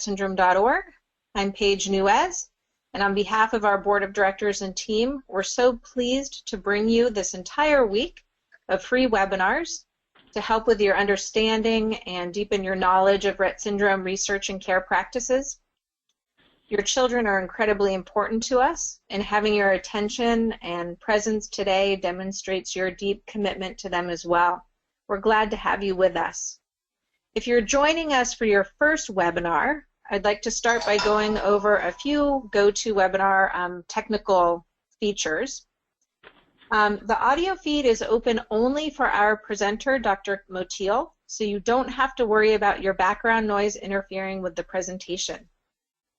rettsyndrome.org. I'm Paige Nuez, and on behalf of our Board of Directors and team, we're so pleased to bring you this entire week of free webinars to help with your understanding and deepen your knowledge of Rett syndrome research and care practices. Your children are incredibly important to us, and having your attention and presence today demonstrates your deep commitment to them as well. We're glad to have you with us. If you're joining us for your first webinar, I'd like to start by going over a few GoToWebinar technical features. The audio feed is open only for our presenter, Dr. Motil, so you don't have to worry about your background noise interfering with the presentation.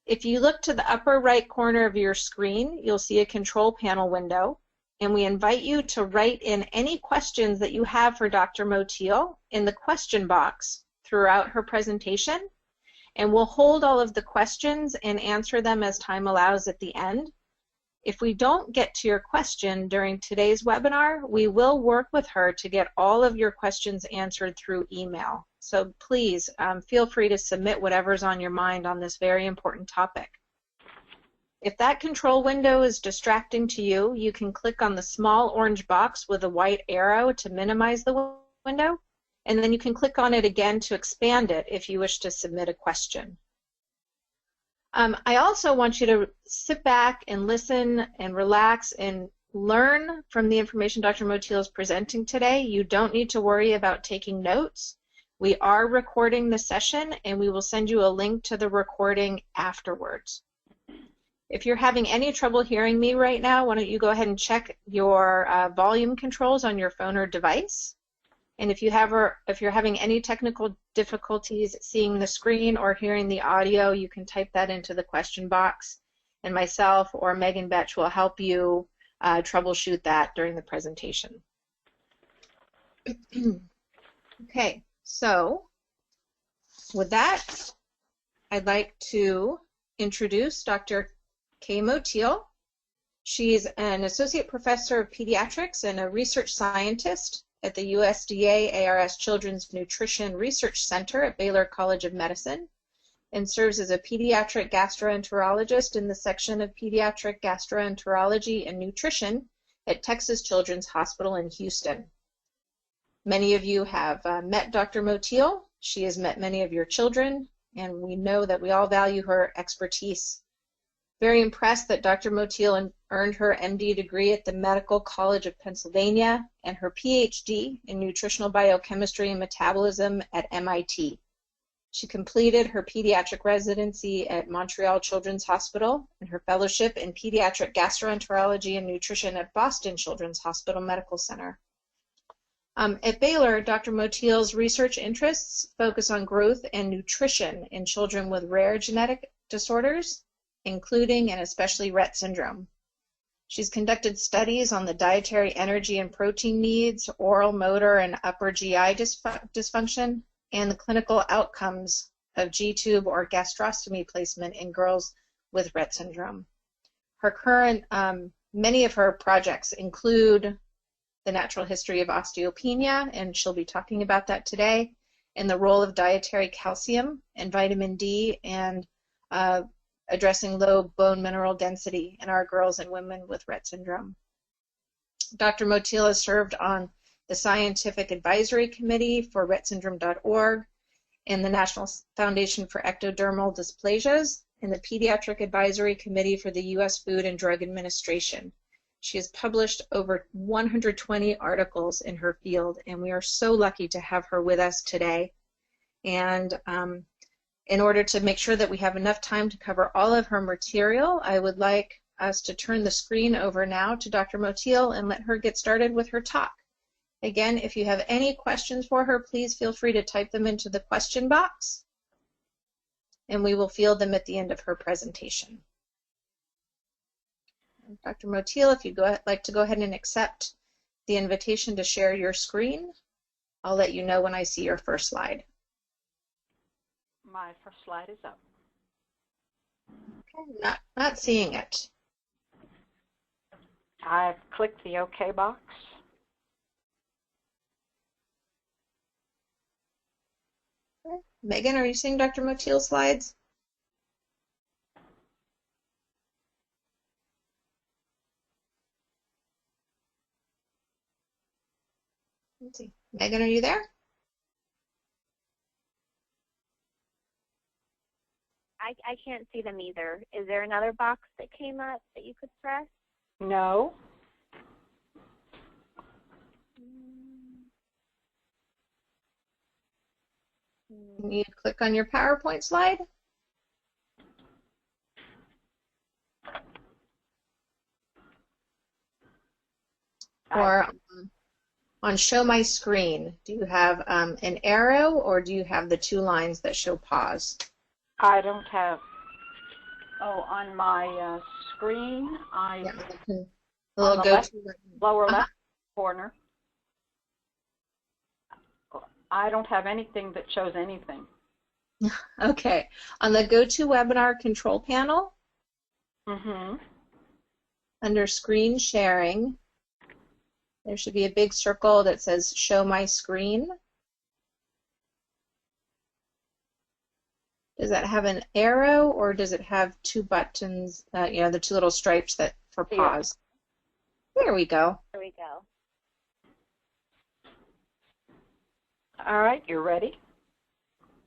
If you look to the upper right corner of your screen, you'll see a control panel window, and we invite you to write in any questions that you have for Dr. Motil in the question box throughout her presentation, and we'll hold all of the questions and answer them as time allows at the end. If we don't get to your question during today's webinar, we will work with her to get all of your questions answered through email. So please feel free to submit whatever's on your mind on this very important topic. If that control window is distracting to you, you can click on the small orange box with a white arrow to minimize the window, and then you can click on it again to expand it if you wish to submit a question. I also want you to sit back and listen and relax and learn from the information Dr. Motil is presenting today. You don't need to worry about taking notes. We are recording the session, and we will send you a link to the recording afterwards. If you're having any trouble hearing me right now, why don't you go ahead and check your volume controls on your phone or device. And if you're having any technical difficulties seeing the screen or hearing the audio, you can type that into the question box, and myself or Megan Betch will help you troubleshoot that during the presentation. Okay, so with that, I'd like to introduce Dr. Kay Motil. She's an associate professor of pediatrics and a research scientist at the USDA ARS Children's Nutrition Research Center at Baylor College of Medicine, and serves as a pediatric gastroenterologist in the section of pediatric gastroenterology and nutrition at Texas Children's Hospital in Houston. Many of you have met Dr. Motil. She has met many of your children, and we know that we all value her expertise. Very impressed that Dr. Motil earned her MD degree at the Medical College of Pennsylvania and her PhD in nutritional biochemistry and metabolism at MIT. She completed her pediatric residency at Montreal Children's Hospital and her fellowship in pediatric gastroenterology and nutrition at Boston Children's Hospital Medical Center. At Baylor, Dr. Motil's research interests focus on growth and nutrition in children with rare genetic disorders, including and especially Rett syndrome. She's conducted studies on the dietary energy and protein needs, oral, motor, and upper GI dysfunction, and the clinical outcomes of G-tube or gastrostomy placement in girls with Rett syndrome. Many of her projects include the natural history of osteopenia, and she'll be talking about that today, and the role of dietary calcium and vitamin D, and addressing low bone mineral density in our girls and women with Rett syndrome. Dr. Motil has served on the Scientific Advisory Committee for rettsyndrome.org and the National Foundation for Ectodermal Dysplasias and the Pediatric Advisory Committee for the U.S. Food and Drug Administration. She has published over 120 articles in her field, and we are so lucky to have her with us today. And in order to make sure that we have enough time to cover all of her material, I would like us to turn the screen over now to Dr. Motil and let her get started with her talk. Again, if you have any questions for her, please feel free to type them into the question box, and we will field them at the end of her presentation. Dr. Motil, if you'd like to go ahead and accept the invitation to share your screen, I'll let you know when I see your first slide. My first slide is up. Okay, not seeing it. I've clicked the OK box. Megan, are you seeing Dr. Motil's slides? Let's see. Megan, are you there? I can't see them either. Is there another box that came up that you could press? No. Can you click on your PowerPoint slide? Or on Show My Screen, do you have an arrow or do you have the two lines that show pause? I don't have. Oh, on my screen, Yeah, the on little the lower left corner, I don't have anything that shows anything. Okay. On the GoToWebinar control panel, under screen sharing, there should be a big circle that says Show My Screen. Does that have an arrow or does it have two buttons, you know, the two little stripes that for pause? Yeah. There we go. There we go. All right, you're ready?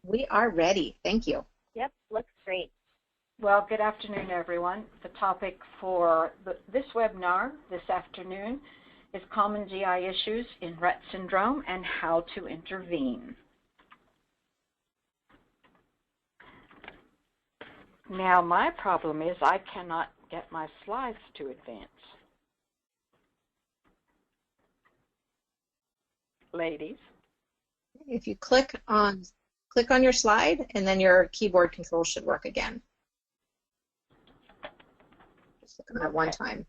We are ready. Thank you. Yep, looks great. Well, good afternoon, everyone. The topic for this webinar this afternoon is common GI issues in Rett syndrome and how to intervene. Now, my problem is I cannot get my slides to advance. Ladies? If you click on your slide, and then your keyboard control should work again. Just click on that one time.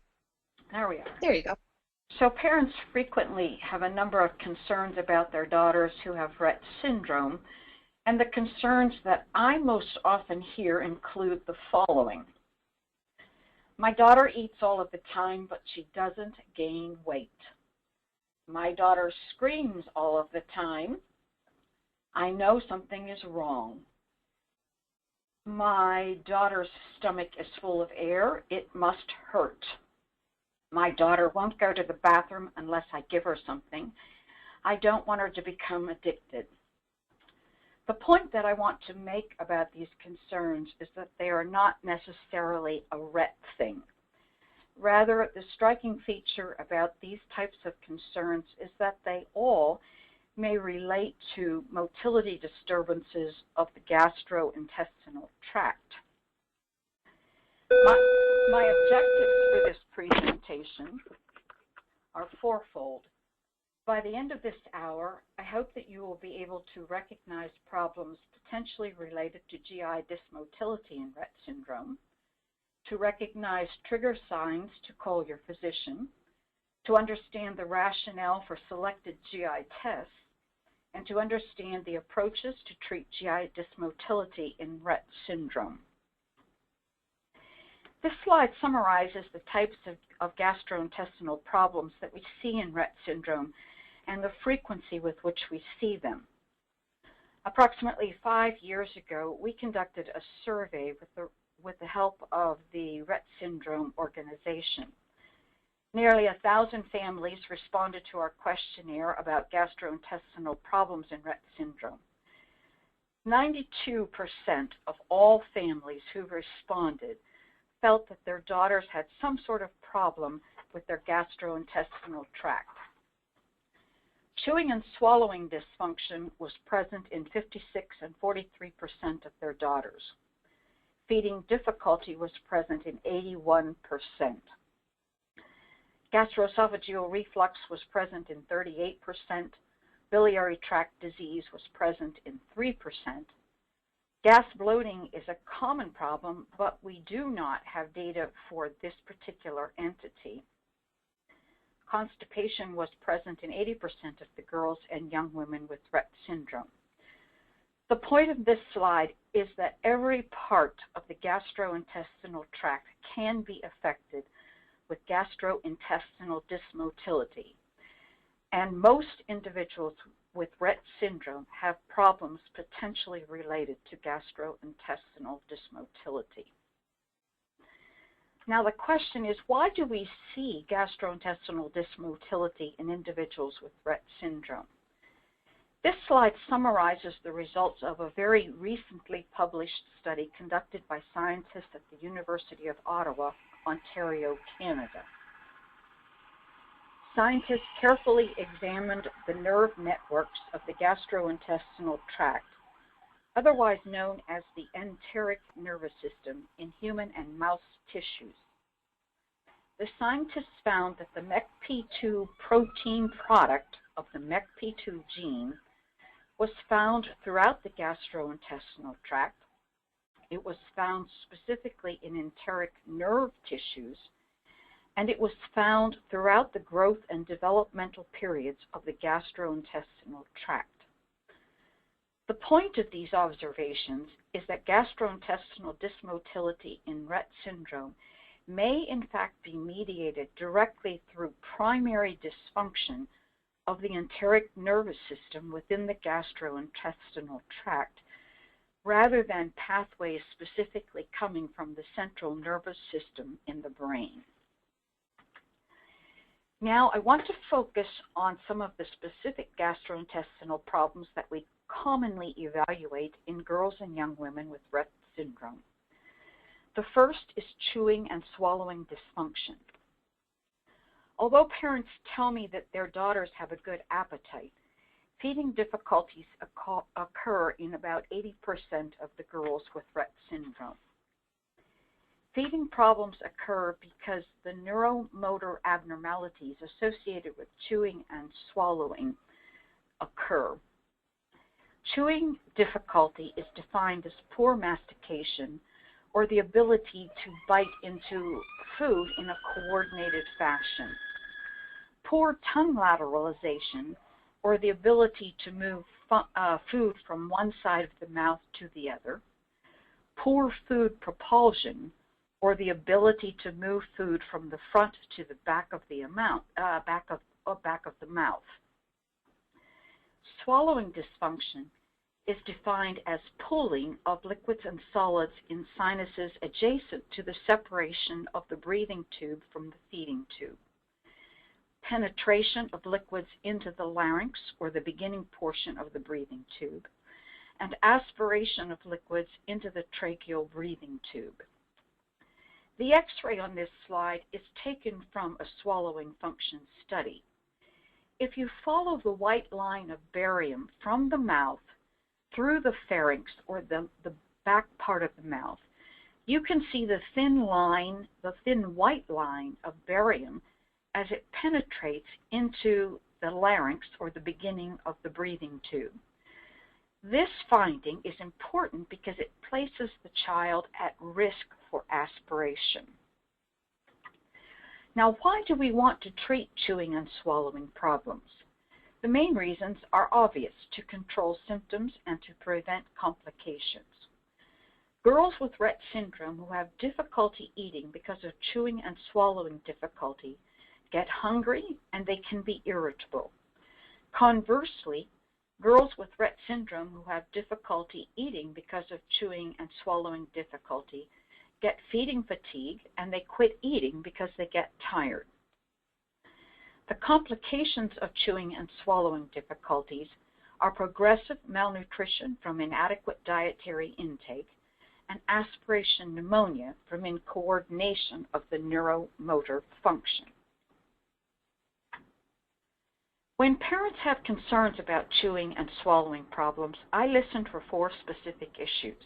There we are. There you go. So parents frequently have a number of concerns about their daughters who have Rett syndrome, and the concerns that I most often hear include the following. My daughter eats all of the time, but she doesn't gain weight. My daughter screams all of the time. I know something is wrong. My daughter's stomach is full of air. It must hurt. My daughter won't go to the bathroom unless I give her something. I don't want her to become addicted. The point that I want to make about these concerns is that they are not necessarily a Rett thing. Rather, the striking feature about these types of concerns is that they all may relate to motility disturbances of the gastrointestinal tract. My objectives for this presentation are fourfold. By the end of this hour, I hope that you will be able to recognize problems potentially related to GI dysmotility in Rett syndrome, to recognize trigger signs to call your physician, to understand the rationale for selected GI tests, and to understand the approaches to treat GI dysmotility in Rett syndrome. This slide summarizes the types of gastrointestinal problems that we see in Rett syndrome and the frequency with which we see them. Approximately 5 years ago, we conducted a survey with the help of the Rett syndrome organization. Nearly 1,000 families responded to our questionnaire about gastrointestinal problems in Rett syndrome. 92% of all families who responded felt that their daughters had some sort of problem with their gastrointestinal tract. Chewing and swallowing dysfunction was present in 56 and 43% of their daughters. Feeding difficulty was present in 81%. Gastroesophageal reflux was present in 38%. Biliary tract disease was present in 3%. Gas bloating is a common problem, but we do not have data for this particular entity. Constipation was present in 80% of the girls and young women with Rett syndrome. The point of this slide is that every part of the gastrointestinal tract can be affected with gastrointestinal dysmotility, and most individuals with Rett syndrome have problems potentially related to gastrointestinal dysmotility. Now the question is, why do we see gastrointestinal dysmotility in individuals with Rett syndrome? This slide summarizes the results of a very recently published study conducted by scientists at the University of Ottawa, Ontario, Canada. Scientists carefully examined the nerve networks of the gastrointestinal tract, otherwise known as the enteric nervous system, in human and mouse tissues. The scientists found that the MECP2 protein product of the MECP2 gene was found throughout the gastrointestinal tract. It was found specifically in enteric nerve tissues, and it was found throughout the growth and developmental periods of the gastrointestinal tract. The point of these observations is that gastrointestinal dysmotility in Rett syndrome may in fact be mediated directly through primary dysfunction of the enteric nervous system within the gastrointestinal tract, rather than pathways specifically coming from the central nervous system in the brain. Now, I want to focus on some of the specific gastrointestinal problems that we commonly evaluate in girls and young women with Rett syndrome. The first is chewing and swallowing dysfunction. Although parents tell me that their daughters have a good appetite, feeding difficulties occur in about 80% of the girls with Rett syndrome. Feeding problems occur because the neuromotor abnormalities associated with chewing and swallowing occur. Chewing difficulty is defined as poor mastication or the ability to bite into food in a coordinated fashion. Poor tongue lateralization, or the ability to move food from one side of the mouth to the other. Poor food propulsion, or the ability to move food from the front to the back of the mouth. Swallowing dysfunction is defined as pooling of liquids and solids in sinuses adjacent to the separation of the breathing tube from the feeding tube. Penetration of liquids into the larynx, or the beginning portion of the breathing tube, and aspiration of liquids into the tracheal breathing tube. The X-ray on this slide is taken from a swallowing function study. If you follow the white line of barium from the mouth through the pharynx, or the back part of the mouth, you can see the thin white line of barium as it penetrates into the larynx, or the beginning of the breathing tube. This finding is important because it places the child at risk for aspiration. Now, why do we want to treat chewing and swallowing problems? The main reasons are obvious: to control symptoms and to prevent complications. Girls with Rett syndrome who have difficulty eating because of chewing and swallowing difficulty get hungry, and they can be irritable. Conversely, girls with Rett syndrome who have difficulty eating because of chewing and swallowing difficulty get feeding fatigue, and they quit eating because they get tired. The complications of chewing and swallowing difficulties are progressive malnutrition from inadequate dietary intake and aspiration pneumonia from incoordination of the neuromotor function. When parents have concerns about chewing and swallowing problems, I listen for 4 specific issues.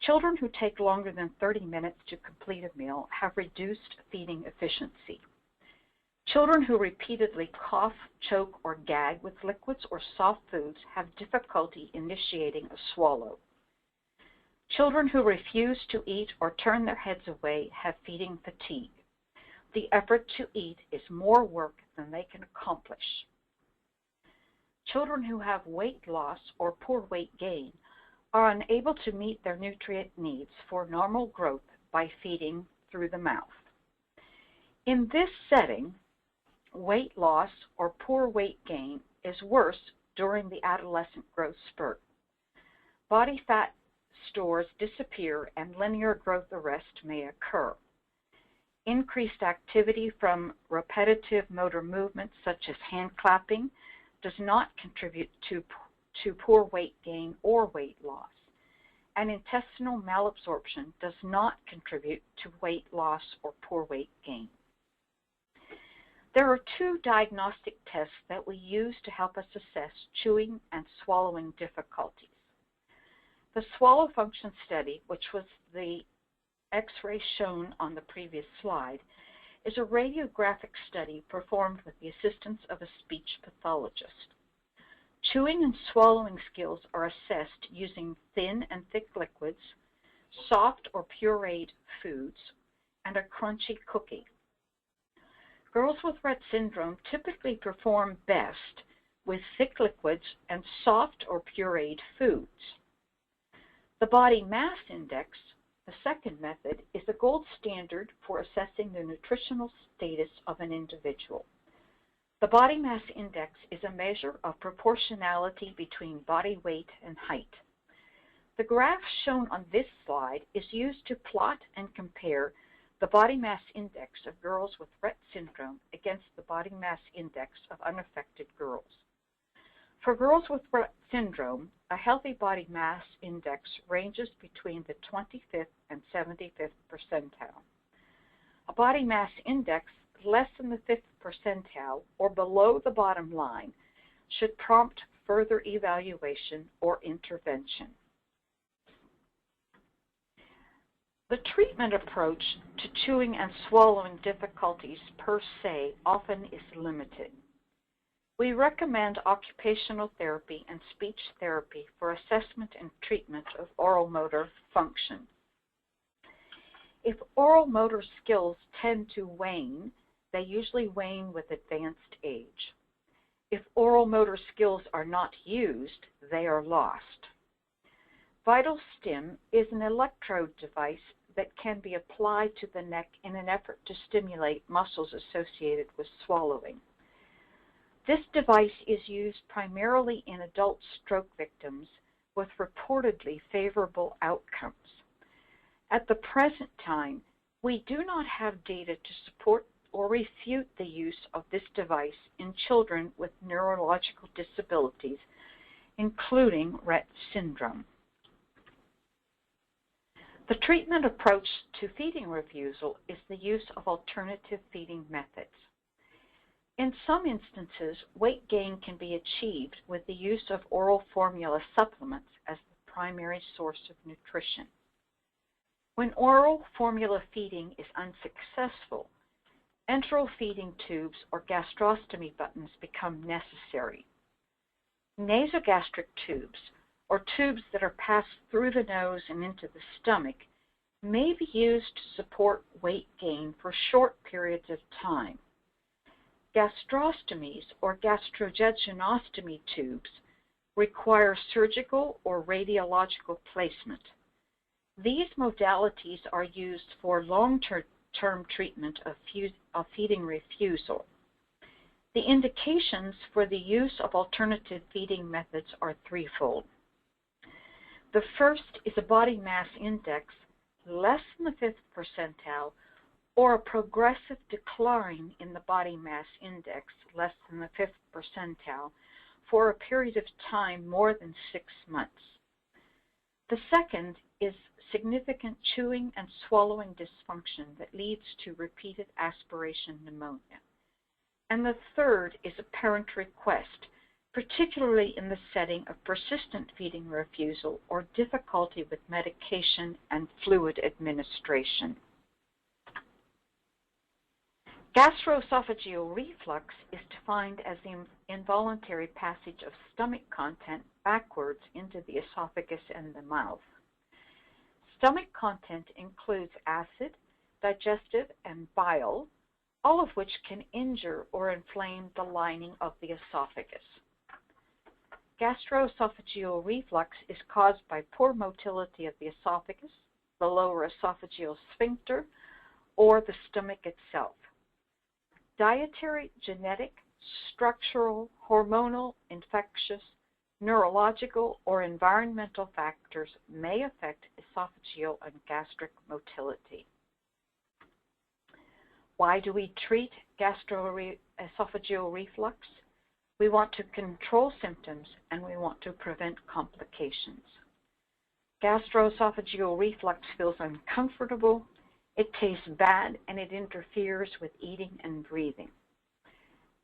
Children who take longer than 30 minutes to complete a meal have reduced feeding efficiency. Children who repeatedly cough, choke, or gag with liquids or soft foods have difficulty initiating a swallow. Children who refuse to eat or turn their heads away have feeding fatigue. The effort to eat is more work than they can accomplish. Children who have weight loss or poor weight gain are unable to meet their nutrient needs for normal growth by feeding through the mouth. In this setting, weight loss or poor weight gain is worse during the adolescent growth spurt. Body fat stores disappear and linear growth arrest may occur. Increased activity from repetitive motor movements such as hand clapping does not contribute to poor weight gain or weight loss. And intestinal malabsorption does not contribute to weight loss or poor weight gain. There are two diagnostic tests that we use to help us assess chewing and swallowing difficulties. The swallow function study, which was the X-ray shown on the previous slide, is a radiographic study performed with the assistance of a speech pathologist. Chewing and swallowing skills are assessed using thin and thick liquids, soft or pureed foods, and a crunchy cookie. Girls with Rett syndrome typically perform best with thick liquids and soft or pureed foods. The body mass index, the second method, is the gold standard for assessing the nutritional status of an individual. The body mass index is a measure of proportionality between body weight and height. The graph shown on this slide is used to plot and compare the body mass index of girls with Rett syndrome against the body mass index of unaffected girls. For girls with Rett syndrome, a healthy body mass index ranges between the 25th and 75th percentile. A body mass index less than the 5th percentile or below the bottom line should prompt further evaluation or intervention. The treatment approach to chewing and swallowing difficulties per se often is limited. We recommend occupational therapy and speech therapy for assessment and treatment of oral motor function. If oral motor skills tend to wane, they usually wane with advanced age. If oral motor skills are not used, they are lost. Vital Stim is an electrode device that can be applied to the neck in an effort to stimulate muscles associated with swallowing. This device is used primarily in adult stroke victims with reportedly favorable outcomes. At the present time, we do not have data to support or refute the use of this device in children with neurological disabilities, including Rett syndrome. The treatment approach to feeding refusal is the use of alternative feeding methods. In some instances, weight gain can be achieved with the use of oral formula supplements as the primary source of nutrition. When oral formula feeding is unsuccessful, enteral feeding tubes or gastrostomy buttons become necessary. Nasogastric tubes, or tubes that are passed through the nose and into the stomach, may be used to support weight gain for short periods of time. Gastrostomies or gastrojejunectomy tubes require surgical or radiological placement. These modalities are used for long-term treatment of feeding refusal. The indications for the use of alternative feeding methods are threefold. The first is a body mass index less than the 5th percentile or a progressive decline in the body mass index less than the 5th percentile for a period of time more than 6 months. The second is significant chewing and swallowing dysfunction that leads to repeated aspiration pneumonia. And the third is a parent request, particularly in the setting of persistent feeding refusal or difficulty with medication and fluid administration. Gastroesophageal reflux is defined as the involuntary passage of stomach content backwards into the esophagus and the mouth. Stomach content includes acid, digestive, and bile, all of which can injure or inflame the lining of the esophagus. Gastroesophageal reflux is caused by poor motility of the esophagus, the lower esophageal sphincter, or the stomach itself. Dietary, genetic, structural, hormonal, infectious, neurological, or environmental factors may affect esophageal and gastric motility. Why do we treat gastroesophageal reflux? We want to control symptoms and we want to prevent complications. Gastroesophageal reflux feels uncomfortable, it tastes bad, and it interferes with eating and breathing.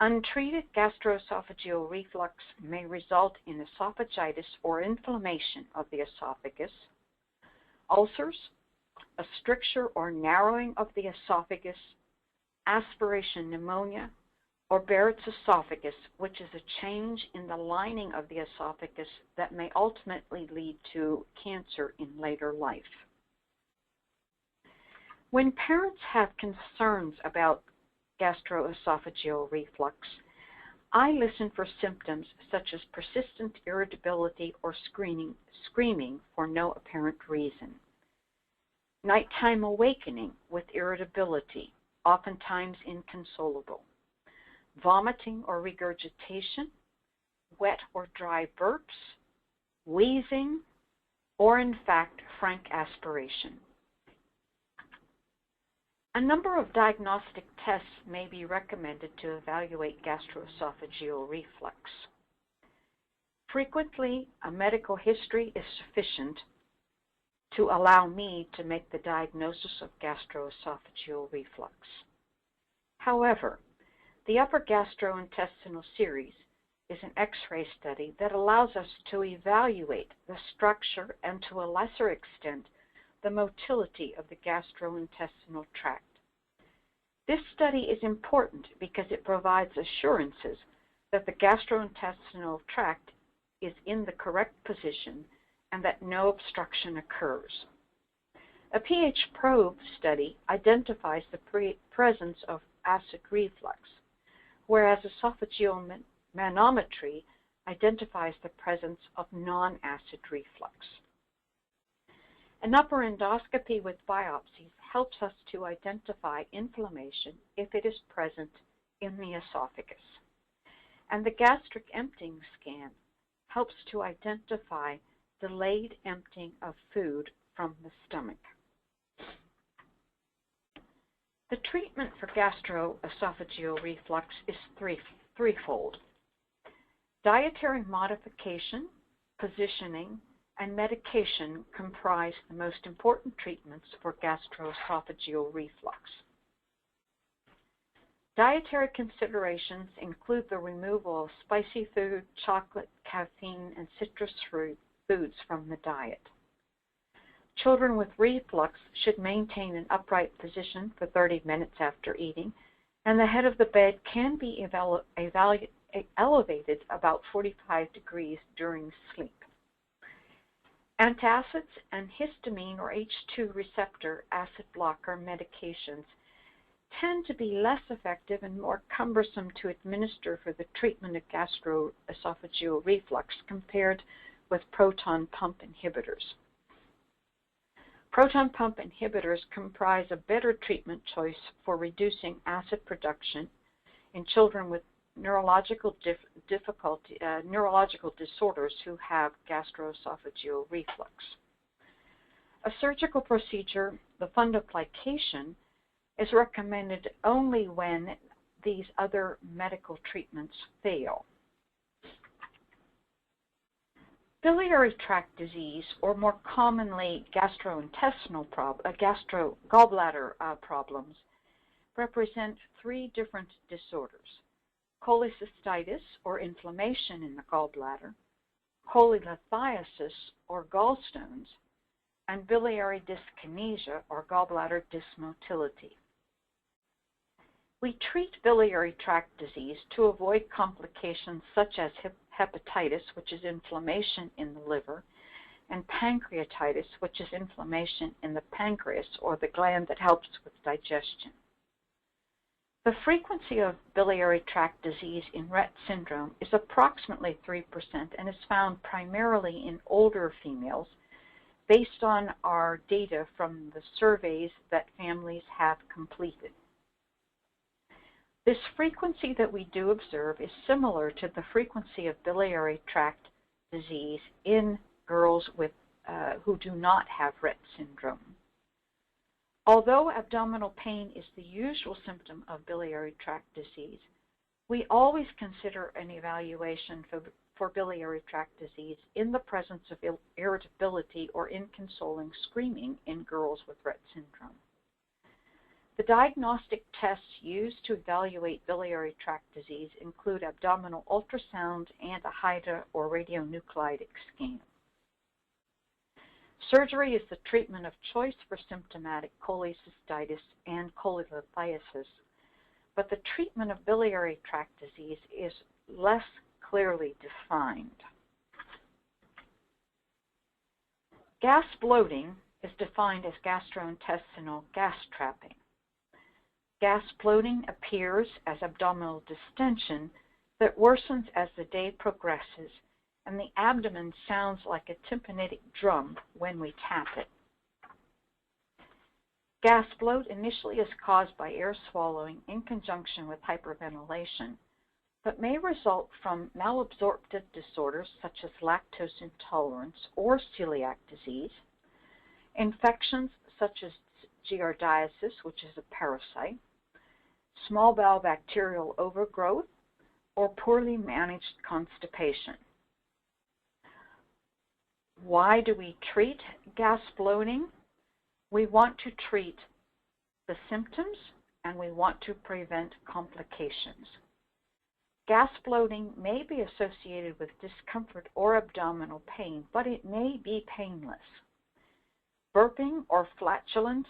Untreated gastroesophageal reflux may result in esophagitis or inflammation of the esophagus, ulcers, a stricture or narrowing of the esophagus, aspiration pneumonia, or Barrett's esophagus, which is a change in the lining of the esophagus that may ultimately lead to cancer in later life. When parents have concerns about gastroesophageal reflux, I listen for symptoms such as persistent irritability or screaming for no apparent reason. Nighttime awakening with irritability, oftentimes inconsolable. Vomiting or regurgitation, wet or dry burps, wheezing, or in fact, frank aspiration. A number of diagnostic tests may be recommended to evaluate gastroesophageal reflux. Frequently, a medical history is sufficient to allow me to make the diagnosis of gastroesophageal reflux. However, the upper gastrointestinal series is an X-ray study that allows us to evaluate the structure and, to a lesser extent, the motility of the gastrointestinal tract. This study is important because it provides assurances that the gastrointestinal tract is in the correct position and that no obstruction occurs. A pH probe study identifies the presence of acid reflux, whereas esophageal manometry identifies the presence of non-acid reflux. An upper endoscopy with biopsies helps us to identify inflammation if it is present in the esophagus. And the gastric emptying scan helps to identify delayed emptying of food from the stomach. The treatment for gastroesophageal reflux is threefold. Dietary modification, positioning, and medication comprise the most important treatments for gastroesophageal reflux. Dietary considerations include the removal of spicy food, chocolate, caffeine, and citrus foods from the diet. Children with reflux should maintain an upright position for 30 minutes after eating, and the head of the bed can be elevated about 45 degrees during sleep. Antacids and histamine or H2 receptor acid blocker medications tend to be less effective and more cumbersome to administer for the treatment of gastroesophageal reflux compared with proton pump inhibitors. Proton pump inhibitors comprise a better treatment choice for reducing acid production in children with neurological disorders who have gastroesophageal reflux. A surgical procedure, the fundoplication, is recommended only when these other medical treatments fail. Biliary tract disease, or more commonly gallbladder problems, represent three different disorders: cholecystitis, or inflammation in the gallbladder, cholelithiasis, or gallstones, and biliary dyskinesia, or gallbladder dysmotility. We treat biliary tract disease to avoid complications such as hepatitis, which is inflammation in the liver, and pancreatitis, which is inflammation in the pancreas, or the gland that helps with digestion. The frequency of biliary tract disease in Rett syndrome is approximately 3% and is found primarily in older females based on our data from the surveys that families have completed. This frequency that we do observe is similar to the frequency of biliary tract disease in girls with, who do not have Rett syndrome. Although abdominal pain is the usual symptom of biliary tract disease, we always consider an evaluation for biliary tract disease in the presence of irritability or inconsoling screaming in girls with Rett syndrome. The diagnostic tests used to evaluate biliary tract disease include abdominal ultrasound and a HIDA or radionuclide scan. Surgery is the treatment of choice for symptomatic cholecystitis and cholelithiasis, but the treatment of biliary tract disease is less clearly defined. Gas bloating is defined as gastrointestinal gas trapping. Gas bloating appears as abdominal distension that worsens as the day progresses, and the abdomen sounds like a tympanitic drum when we tap it. Gas bloat initially is caused by air swallowing in conjunction with hyperventilation, but may result from malabsorptive disorders such as lactose intolerance or celiac disease, infections such as giardiasis, which is a parasite, small bowel bacterial overgrowth, or poorly managed constipation. Why do we treat gas bloating? We want to treat the symptoms and we want to prevent complications. Gas bloating may be associated with discomfort or abdominal pain, but it may be painless. Burping or flatulence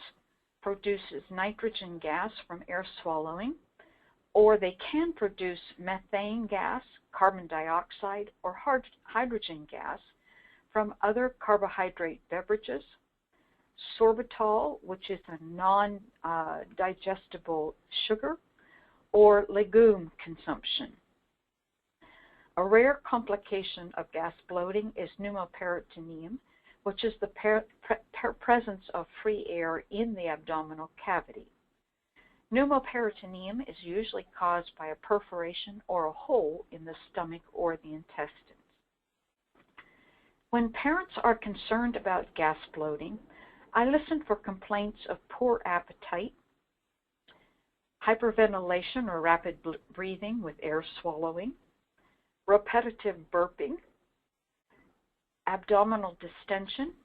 produces nitrogen gas from air swallowing, or they can produce methane gas, carbon dioxide, or hydrogen gas from other carbohydrate beverages, sorbitol, which is a non-digestible sugar, or legume consumption. A rare complication of gas bloating is pneumoperitoneum, which is the presence of free air in the abdominal cavity. Pneumoperitoneum is usually caused by a perforation or a hole in the stomach or the intestines. When parents are concerned about gas bloating, I listen for complaints of poor appetite, hyperventilation or rapid breathing with air swallowing, repetitive burping, abdominal distension,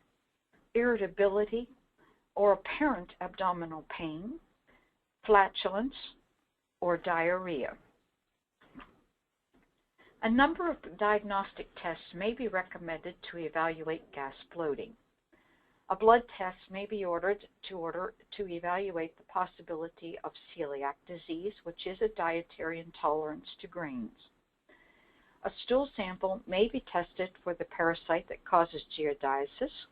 irritability, or apparent abdominal pain, flatulence, or diarrhea. A number of diagnostic tests may be recommended to evaluate gas bloating. A blood test may be ordered to evaluate the possibility of celiac disease, which is a dietary intolerance to grains. A stool sample may be tested for the parasite that causes giardiasis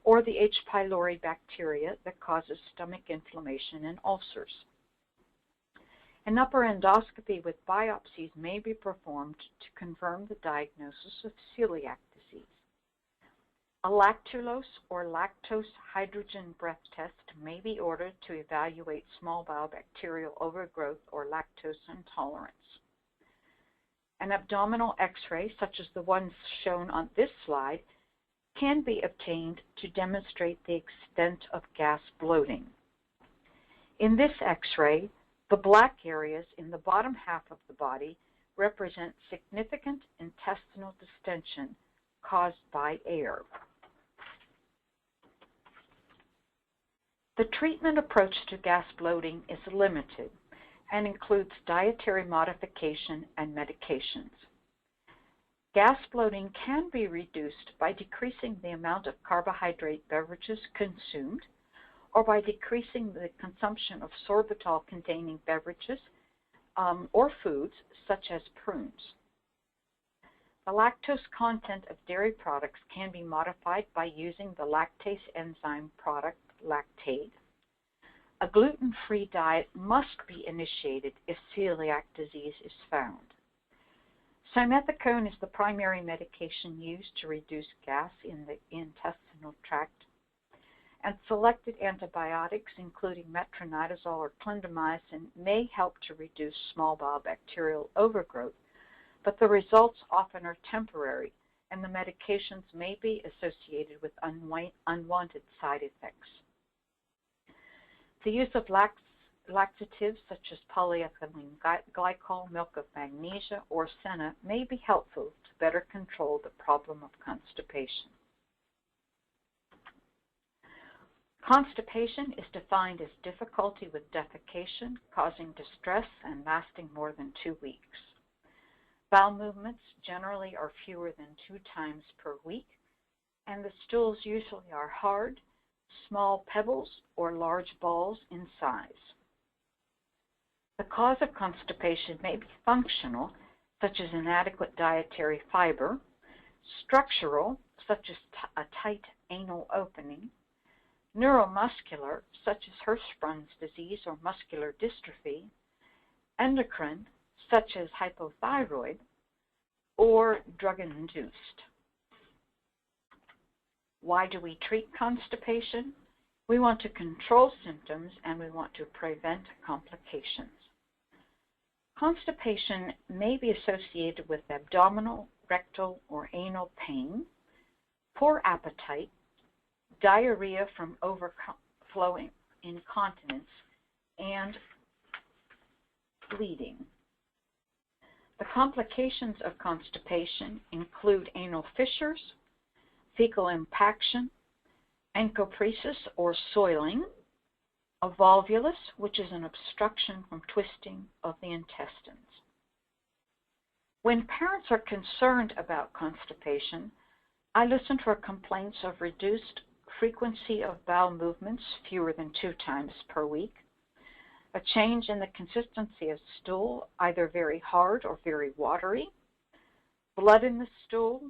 or the H. pylori bacteria that causes stomach inflammation and ulcers. An upper endoscopy with biopsies may be performed to confirm the diagnosis of celiac disease. A lactulose or lactose hydrogen breath test may be ordered to evaluate small bowel bacterial overgrowth or lactose intolerance. An abdominal X-ray, such as the ones shown on this slide, can be obtained to demonstrate the extent of gas bloating. In this X-ray, the black areas in the bottom half of the body represent significant intestinal distension caused by air. The treatment approach to gas bloating is limited and includes dietary modification and medications. Gas bloating can be reduced by decreasing the amount of carbohydrate beverages consumed or by decreasing the consumption of sorbitol-containing beverages or foods such as prunes. The lactose content of dairy products can be modified by using the lactase enzyme product lactate. A gluten-free diet must be initiated if celiac disease is found. Simethicone is the primary medication used to reduce gas in the intestinal tract, and selected antibiotics, including metronidazole or clindamycin, may help to reduce small bowel bacterial overgrowth, but the results often are temporary, and the medications may be associated with unwanted side effects. The use of laxatives such as polyethylene glycol, milk of magnesia, or senna may be helpful to better control the problem of constipation. Constipation is defined as difficulty with defecation, causing distress and lasting more than 2 weeks. Bowel movements generally are fewer than 2 times per week, and the stools usually are hard, small pebbles, or large balls in size. The cause of constipation may be functional, such as inadequate dietary fiber, structural, such as a tight anal opening, neuromuscular, such as Hirschsprung's disease or muscular dystrophy, endocrine, such as hypothyroid, or drug-induced. Why do we treat constipation? We want to control symptoms and we want to prevent complications. Constipation may be associated with abdominal, rectal, or anal pain, poor appetite, diarrhea from overflowing incontinence, and bleeding. The complications of constipation include anal fissures, fecal impaction, encopresis or soiling, a volvulus, which is an obstruction from twisting of the intestines. When parents are concerned about constipation, I listen for complaints of reduced frequency of bowel movements, fewer than 2 times per week, a change in the consistency of stool, either very hard or very watery, blood in the stool,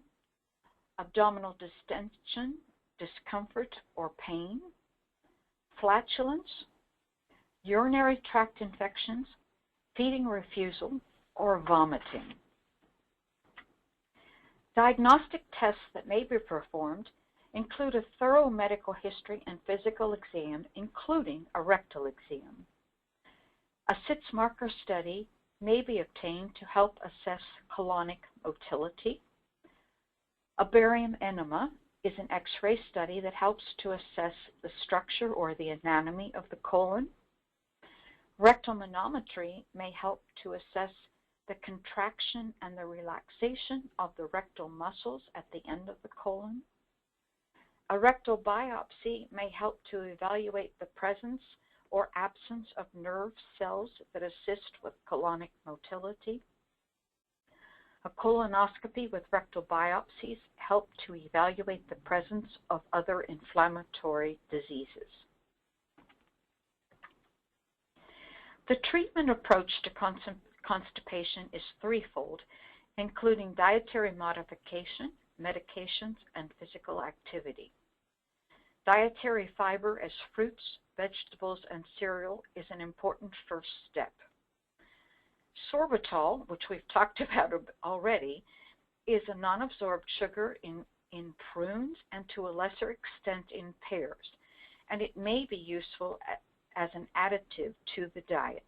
abdominal distension, discomfort or pain, flatulence, urinary tract infections, feeding refusal, or vomiting. Diagnostic tests that may be performed include a thorough medical history and physical exam, including a rectal exam. A SITS marker study may be obtained to help assess colonic motility. A barium enema is an X-ray study that helps to assess the structure or the anatomy of the colon. Rectal manometry may help to assess the contraction and the relaxation of the rectal muscles at the end of the colon. A rectal biopsy may help to evaluate the presence or absence of nerve cells that assist with colonic motility. A colonoscopy with rectal biopsies help to evaluate the presence of other inflammatory diseases. The treatment approach to constipation is threefold, including dietary modification, medications, and physical activity. Dietary fiber as fruits, vegetables, and cereal is an important first step. Sorbitol, which we've talked about already, is a non-absorbed sugar in prunes and to a lesser extent in pears, and it may be useful as an additive to the diet.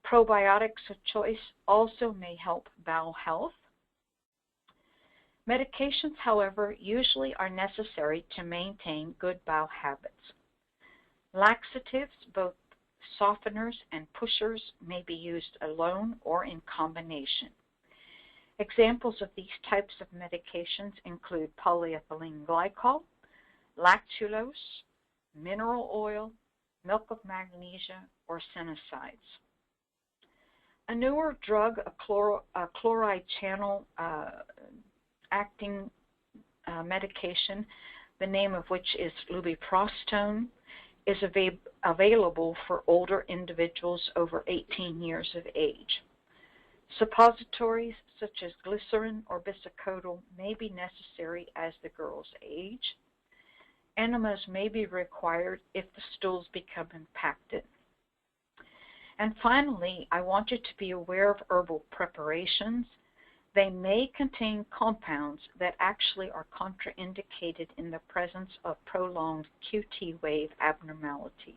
Probiotics of choice also may help bowel health. Medications, however, usually are necessary to maintain good bowel habits. Laxatives, both softeners and pushers, may be used alone or in combination. Examples of these types of medications include polyethylene glycol, lactulose, mineral oil, milk of magnesia, or senicides. A newer drug, a chloride channel acting medication, the name of which is lubiprostone, is available for older individuals over 18 years of age. Suppositories such as glycerin or bisacodyl may be necessary as the girls age. Enemas may be required if the stools become impacted. And finally, I want you to be aware of herbal preparations. They may contain compounds that actually are contraindicated in the presence of prolonged QT wave abnormalities.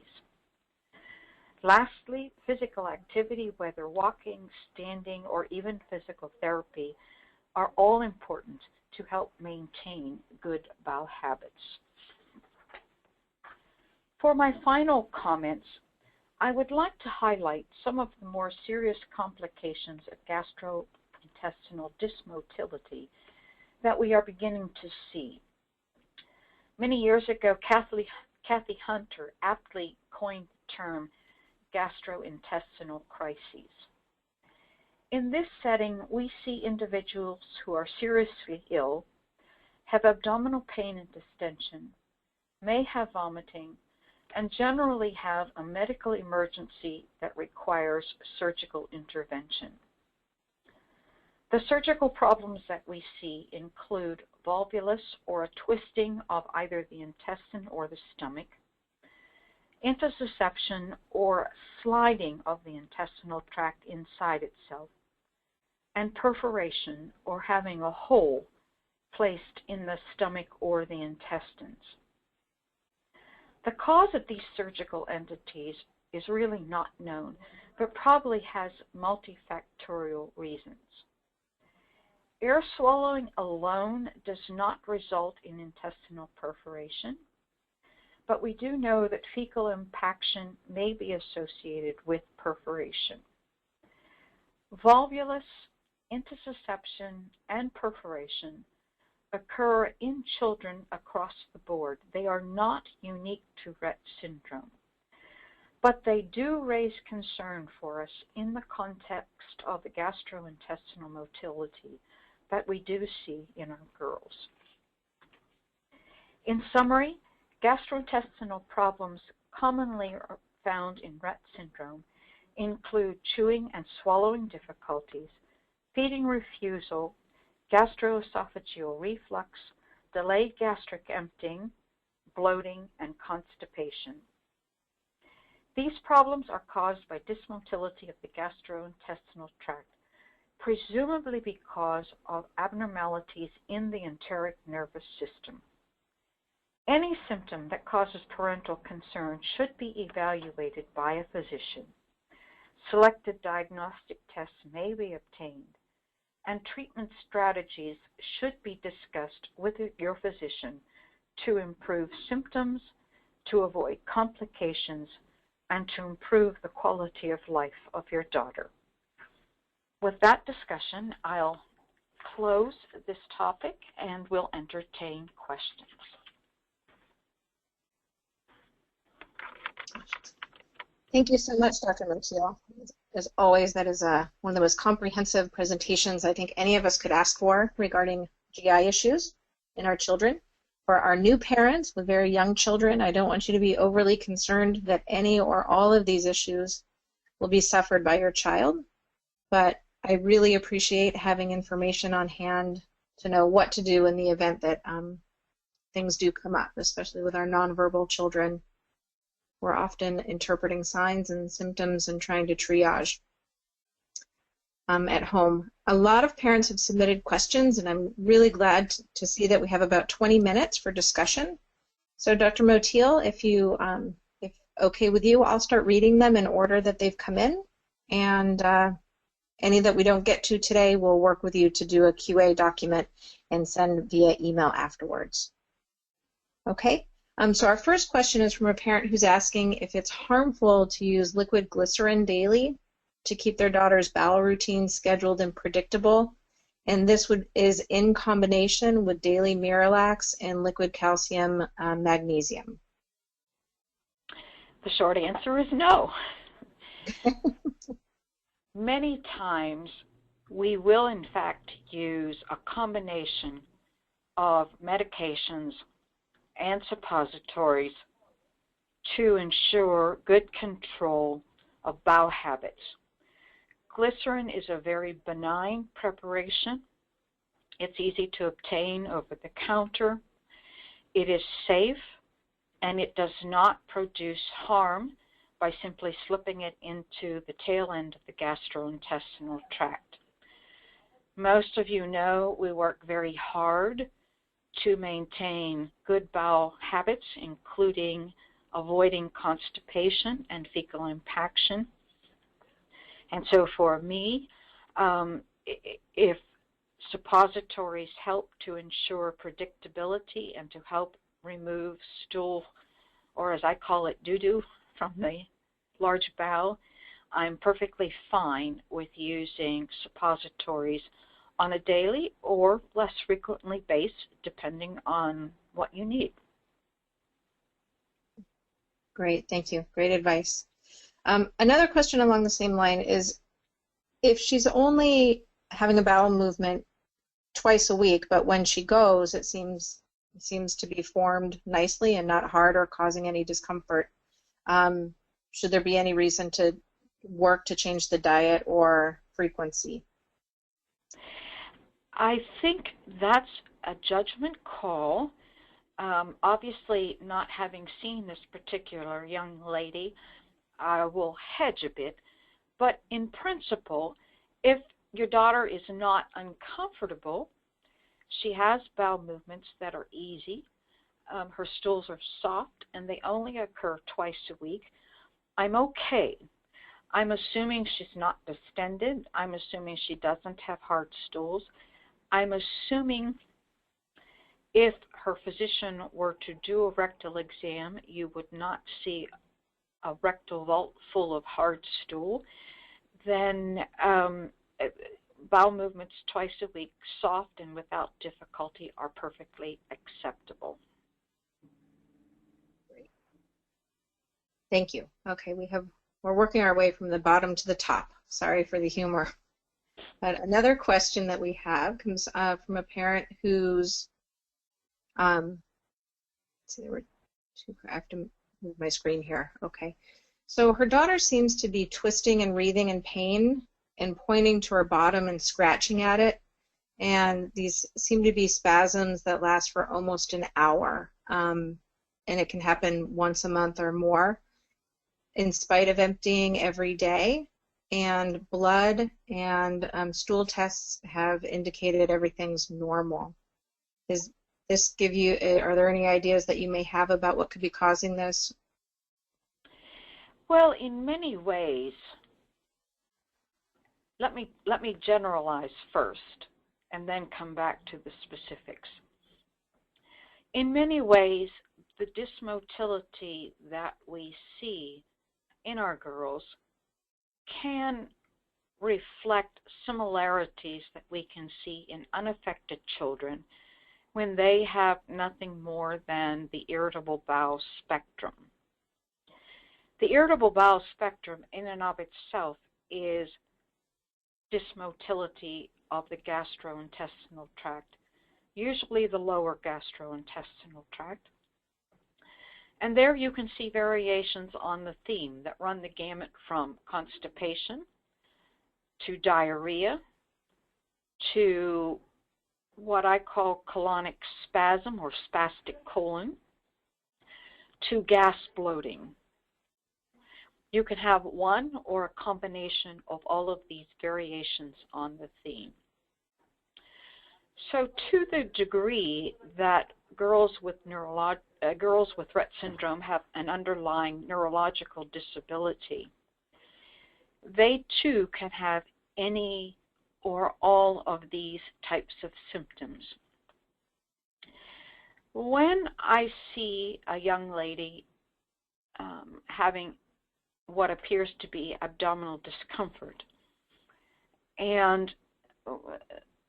Lastly, physical activity, whether walking, standing, or even physical therapy, are all important to help maintain good bowel habits. For my final comments, I would like to highlight some of the more serious complications of gastrointestinal dysmotility that we are beginning to see. Many years ago, Kathy Hunter aptly coined the term gastrointestinal crises. In this setting, we see individuals who are seriously ill, have abdominal pain and distension, may have vomiting, and generally have a medical emergency that requires surgical intervention. The surgical problems that we see include volvulus, or a twisting of either the intestine or the stomach, intussusception, or sliding of the intestinal tract inside itself, and perforation, or having a hole placed in the stomach or the intestines. The cause of these surgical entities is really not known, but probably has multifactorial reasons. Air swallowing alone does not result in intestinal perforation, but we do know that fecal impaction may be associated with perforation. Volvulus, intussusception, and perforation occur in children across the board. They are not unique to Rett syndrome, but they do raise concern for us in the context of the gastrointestinal motility that we do see in our girls. In summary, gastrointestinal problems commonly found in Rett syndrome include chewing and swallowing difficulties, feeding refusal, gastroesophageal reflux, delayed gastric emptying, bloating, and constipation. These problems are caused by dysmotility of the gastrointestinal tract, presumably because of abnormalities in the enteric nervous system. Any symptom that causes parental concern should be evaluated by a physician. Selected diagnostic tests may be obtained, and treatment strategies should be discussed with your physician to improve symptoms, to avoid complications, and to improve the quality of life of your daughter. With that discussion, I'll close this topic and we'll entertain questions. Thank you so much, Dr. Motil. As always, that is one of the most comprehensive presentations I think any of us could ask for regarding GI issues in our children. For our new parents with very young children, I don't want you to be overly concerned that any or all of these issues will be suffered by your child, but I really appreciate having information on hand to know what to do in the event that things do come up, especially with our nonverbal children. We're often interpreting signs and symptoms and trying to triage at home. A lot of parents have submitted questions, and I'm really glad to see that we have about 20 minutes for discussion. So Dr. Motil, if okay with you, I'll start reading them in order that they've come in, and any that we don't get to today, we'll work with you to do a QA document and send via email afterwards. Okay? So our first question is from a parent who's asking if it's harmful to use liquid glycerin daily to keep their daughter's bowel routine scheduled and predictable, and this is in combination with daily Miralax and liquid calcium magnesium. The short answer is no. Many times we will in fact use a combination of medications and suppositories to ensure good control of bowel habits. Glycerin is a very benign preparation. It's easy to obtain over the counter. It is safe, and it does not produce harm by simply slipping it into the tail end of the gastrointestinal tract. Most of you know we work very hard to maintain good bowel habits, including avoiding constipation and fecal impaction. And so for me, if suppositories help to ensure predictability and to help remove stool or as I call it, doo-doo from the large bowel, I'm perfectly fine with using suppositories on a daily or less frequently basis, depending on what you need. Great, thank you. Great advice. Another question along the same line is, if she's only having a bowel movement twice a week, but when she goes, it seems to be formed nicely and not hard or causing any discomfort, should there be any reason to work to change the diet or frequency? I think that's a judgment call. Obviously, not having seen this particular young lady, I will hedge a bit. But in principle, if your daughter is not uncomfortable, she has bowel movements that are easy, her stools are soft, and they only occur twice a week, I'm okay. I'm assuming she's not distended. I'm assuming she doesn't have hard stools. I'm assuming if her physician were to do a rectal exam, you would not see a rectal vault full of hard stool. Then bowel movements twice a week, soft and without difficulty, are perfectly acceptable. Great. Thank you. Okay, we're working our way from the bottom to the top. Sorry for the humor. But another question that we have comes from a parent who's, let's see, there were two, I have to move my screen here. Okay. So her daughter seems to be twisting and wreathing in pain and pointing to her bottom and scratching at it. And these seem to be spasms that last for almost an hour. And it can happen once a month or more, in spite of emptying every day. And blood and stool tests have indicated everything's normal. Does this give you, are there any ideas that you may have about what could be causing this? Well, in many ways, let me generalize first and then come back to the specifics. In many ways, the dysmotility that we see in our girls can reflect similarities that we can see in unaffected children when they have nothing more than the irritable bowel spectrum. The irritable bowel spectrum in and of itself is dysmotility of the gastrointestinal tract, usually the lower gastrointestinal tract. And there you can see variations on the theme that run the gamut from constipation to diarrhea to what I call colonic spasm or spastic colon to gas bloating. You can have one or a combination of all of these variations on the theme. So to the degree that girls with Rett syndrome have an underlying neurological disability, they too can have any or all of these types of symptoms. When I see a young lady having what appears to be abdominal discomfort, and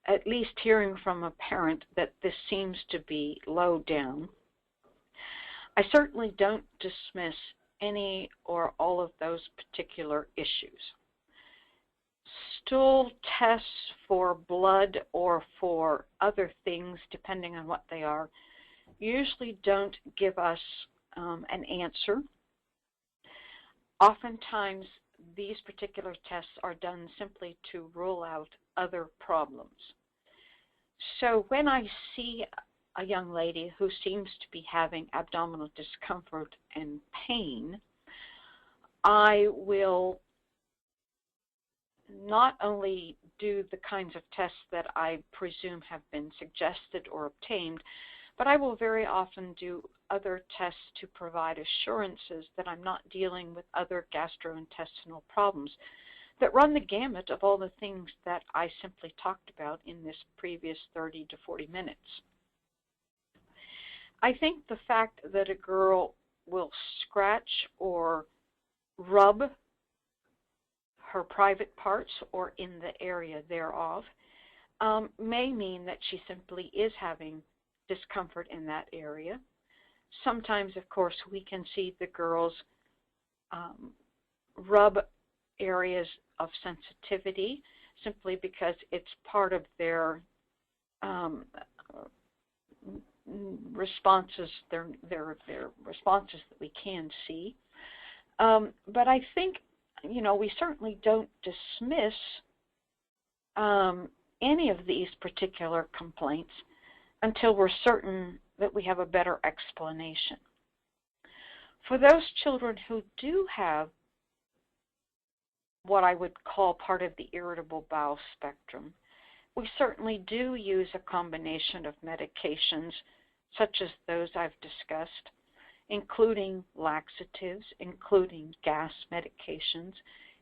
at least hearing from a parent that this seems to be low down, I certainly don't dismiss any or all of those particular issues. Stool tests for blood or for other things, depending on what they are, usually don't give us an answer. Oftentimes, these particular tests are done simply to rule out other problems. So when I see a young lady who seems to be having abdominal discomfort and pain, I will not only do the kinds of tests that I presume have been suggested or obtained, but I will very often do other tests to provide assurances that I'm not dealing with other gastrointestinal problems that run the gamut of all the things that I simply talked about in this previous 30 to 40 minutes. I think the fact that a girl will scratch or rub her private parts or in the area thereof, may mean that she simply is having discomfort in that area. Sometimes, of course, we can see the girls rub areas of sensitivity simply because it's part of their responses, their responses that we can see. But I think, we certainly don't dismiss any of these particular complaints until we're certain that we have a better explanation. For those children who do have what I would call part of the irritable bowel spectrum, we certainly do use a combination of medications such as those I've discussed, including laxatives, including gas medications,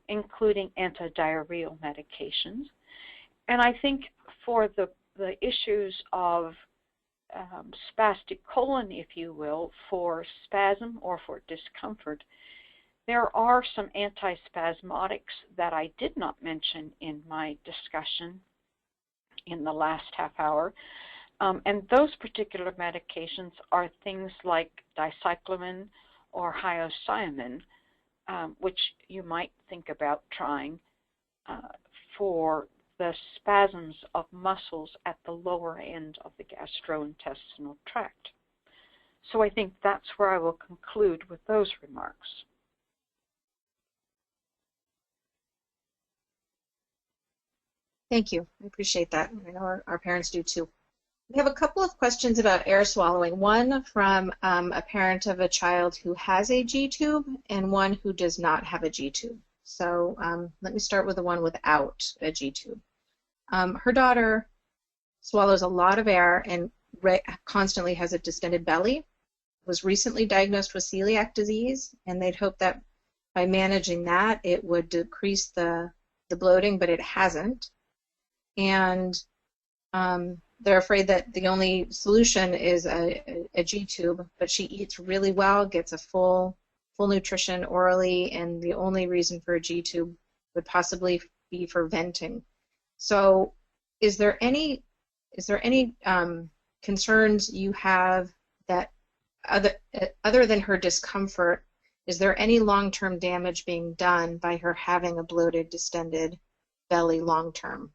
including antidiarrheal medications. And I think for the issues of spastic colon, if you will, for spasm or for discomfort, there are some antispasmodics that I did not mention in my discussion in the last half hour. And those particular medications are things like dicyclamine or hyoscyamin, which you might think about trying for the spasms of muscles at the lower end of the gastrointestinal tract. So I think that's where I will conclude with those remarks. Thank you. I appreciate that. I know our parents do too. We have a couple of questions about air swallowing. One from a parent of a child who has a G-tube and one who does not have a G-tube. So let me start with the one without a G-tube. Her daughter swallows a lot of air and constantly has a distended belly, was recently diagnosed with celiac disease, and they'd hoped that by managing that it would decrease the bloating, but it hasn't. And they're afraid that the only solution is a G-tube, but she eats really well, gets a full nutrition orally, and the only reason for a G-tube would possibly be for venting. So is there any concerns you have that other than her discomfort, is there any long-term damage being done by her having a bloated, distended belly long-term?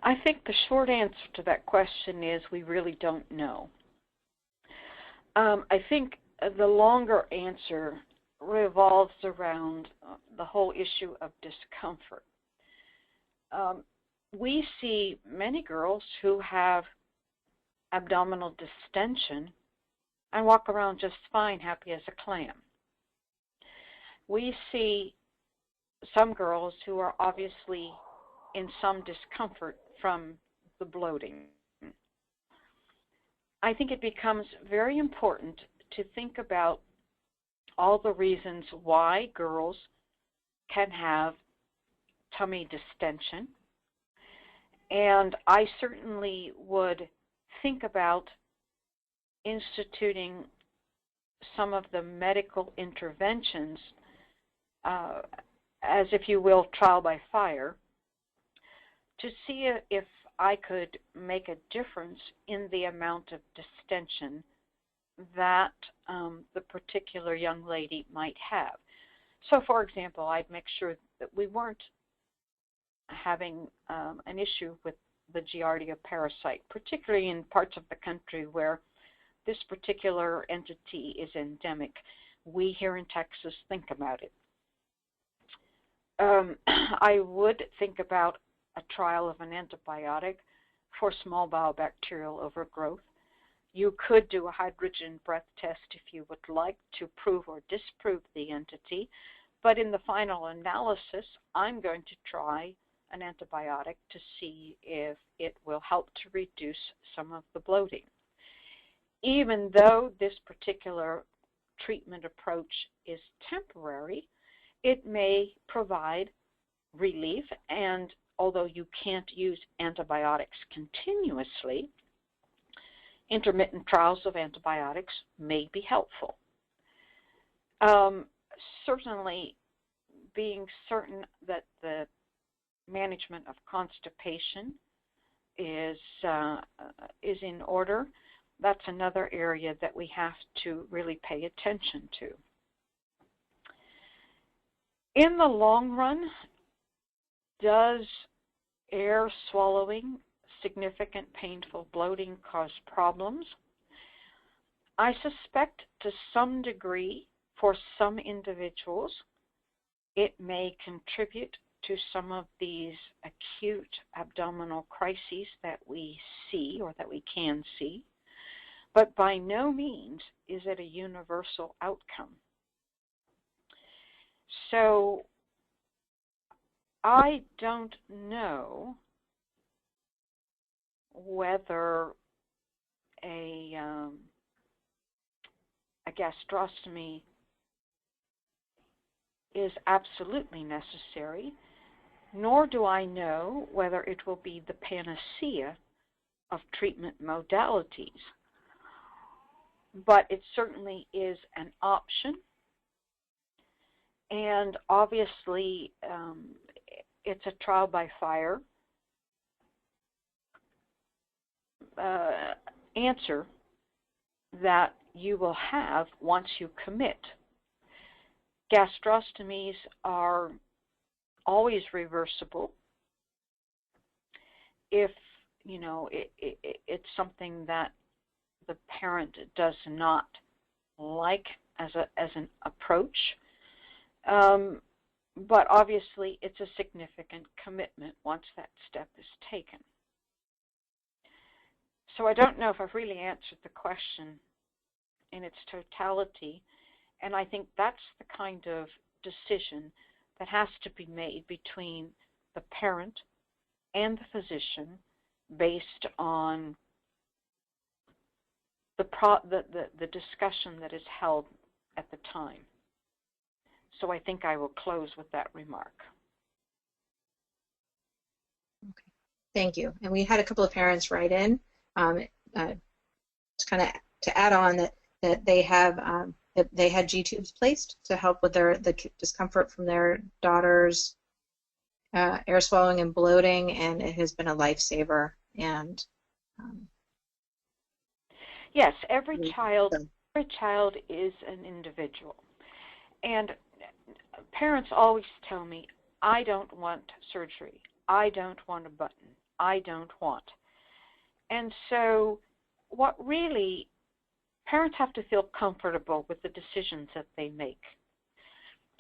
I think the short answer to that question is we really don't know. I think the longer answer revolves around the whole issue of discomfort. We see many girls who have abdominal distension and walk around just fine, happy as a clam. We see some girls who are obviously in some discomfort from the bloating. I think it becomes very important to think about all the reasons why girls can have tummy distension, and I certainly would think about instituting some of the medical interventions as, if you will, trial by fire, to see if I could make a difference in the amount of distension that the particular young lady might have. So, for example, I'd make sure that we weren't having an issue with the Giardia parasite, particularly in parts of the country where this particular entity is endemic. We here in Texas think about it. I would think about a trial of an antibiotic for small bowel bacterial overgrowth. You could do a hydrogen breath test if you would like to prove or disprove the entity, but in the final analysis, I'm going to try an antibiotic to see if it will help to reduce some of the bloating. Even though this particular treatment approach is temporary, it may provide relief, and although you can't use antibiotics continuously, intermittent trials of antibiotics may be helpful. Certainly, being certain that the management of constipation is in order, that's another area that we have to really pay attention to. In the long run, does air swallowing, significant painful bloating cause problems? I suspect to some degree for some individuals it may contribute to some of these acute abdominal crises that we see or that we can see, but by no means is it a universal outcome. So I don't know whether a gastrostomy is absolutely necessary, nor do I know whether it will be the panacea of treatment modalities. But it certainly is an option, and obviously it's a trial by fire answer that you will have once you commit. Gastrostomies are always reversible if, you know, it's something that the parent does not like as an approach. But obviously it's a significant commitment once that step is taken. So I don't know if I've really answered the question in its totality, and I think that's the kind of decision that has to be made between the parent and the physician based on the discussion that is held at the time. So I think I will close with that remark. Okay, thank you. And we had a couple of parents write in to kind of to add on that they have that they had G tubes placed to help with the discomfort from their daughter's air swallowing and bloating, and it has been a lifesaver. And yes, every child is an individual, and parents always tell me, I don't want surgery, I don't want a button, I don't want. And so what really, parents have to feel comfortable with the decisions that they make.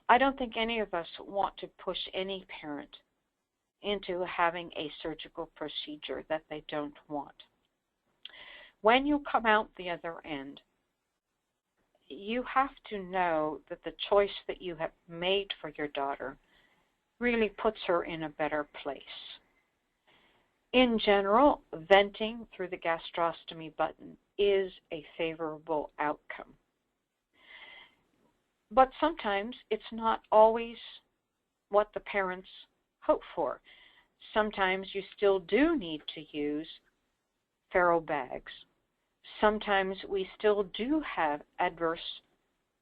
I don't think any of us want to push any parent into having a surgical procedure that they don't want. When you come out the other end, you have to know that the choice that you have made for your daughter really puts her in a better place. In general, venting through the gastrostomy button is a favorable outcome. But sometimes it's not always what the parents hope for. Sometimes you still do need to use Farrow bags. Sometimes we still do have adverse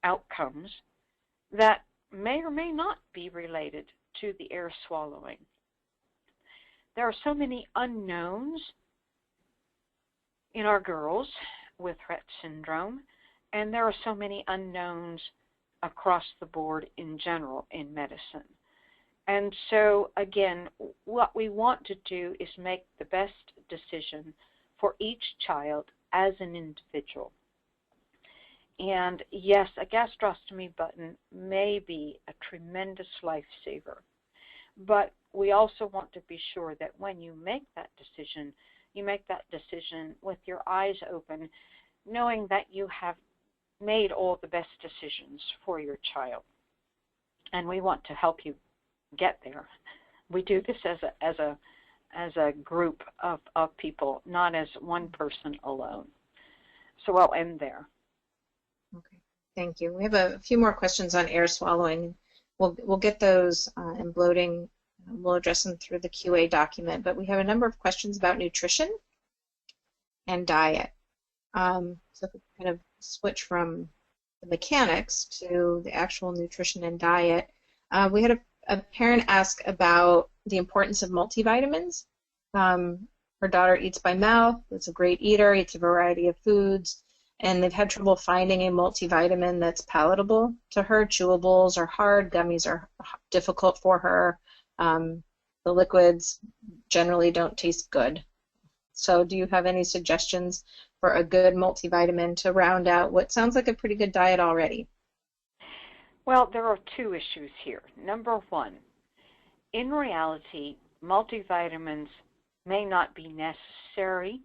outcomes that may or may not be related to the air swallowing. There are so many unknowns in our girls with Rett syndrome, and there are so many unknowns across the board in general in medicine. And so, again, what we want to do is make the best decision for each child as an individual. And yes, a gastrostomy button may be a tremendous lifesaver, but we also want to be sure that when you make that decision, you make that decision with your eyes open, knowing that you have made all the best decisions for your child. And we want to help you get there. We do this as a group of people, not as one person alone. So I'll end there. okay, thank you. We have a few more questions on air swallowing. We'll get those and bloating. We'll address them through the QA document, but we have a number of questions about nutrition and diet. So if we kind of switch from the mechanics to the actual nutrition and diet, we had a parent ask about the importance of multivitamins. Her daughter eats by mouth, is a great eater, eats a variety of foods, and they've had trouble finding a multivitamin that's palatable to her. Chewables are hard, gummies are difficult for her. The liquids generally don't taste good. So do you have any suggestions for a good multivitamin to round out what sounds like a pretty good diet already? Well, there are two issues here. Number one, in reality, multivitamins may not be necessary,